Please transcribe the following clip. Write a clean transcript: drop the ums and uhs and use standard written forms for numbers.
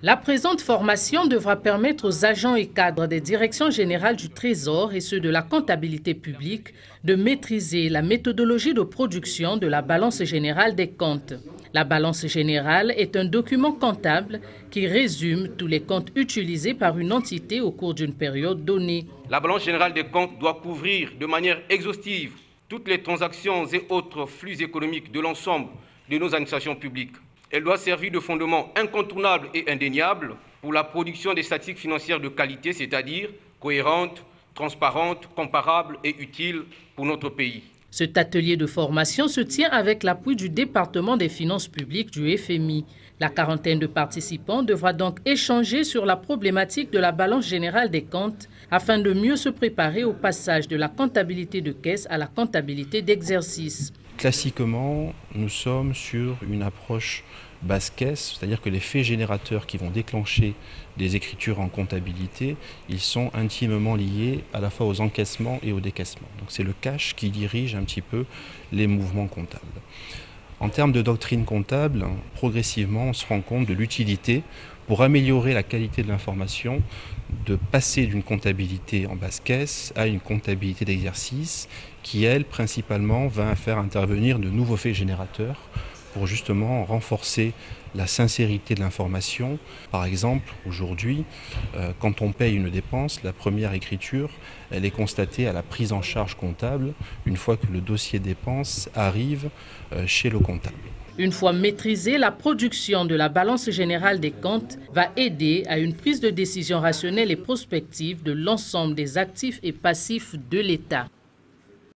La présente formation devra permettre aux agents et cadres des directions générales du Trésor et ceux de la comptabilité publique de maîtriser la méthodologie de production de la balance générale des comptes. La balance générale est un document comptable qui résume tous les comptes utilisés par une entité au cours d'une période donnée. La balance générale des comptes doit couvrir de manière exhaustive toutes les transactions et autres flux économiques de l'ensemble de nos administrations publiques. Elle doit servir de fondement incontournable et indéniable pour la production des statistiques financières de qualité, c'est-à-dire cohérentes, transparentes, comparables et utiles pour notre pays. Cet atelier de formation se tient avec l'appui du département des finances publiques du FMI. La quarantaine de participants devra donc échanger sur la problématique de la balance générale des comptes afin de mieux se préparer au passage de la comptabilité de caisse à la comptabilité d'exercice. Classiquement, nous sommes sur une approche basse caisse, c'est-à-dire que les faits générateurs qui vont déclencher des écritures en comptabilité, ils sont intimement liés à la fois aux encaissements et aux décaissements. Donc c'est le cash qui dirige un petit peu les mouvements comptables. En termes de doctrine comptable, progressivement, on se rend compte de l'utilité pour améliorer la qualité de l'information, de passer d'une comptabilité en basse caisse à une comptabilité d'exercice qui, elle, principalement, va faire intervenir de nouveaux faits générateurs pour justement renforcer la sincérité de l'information. Par exemple, aujourd'hui, quand on paye une dépense, la première écriture, elle est constatée à la prise en charge comptable, une fois que le dossier dépense arrive chez le comptable. Une fois maîtrisée, la production de la balance générale des comptes va aider à une prise de décision rationnelle et prospective de l'ensemble des actifs et passifs de l'État.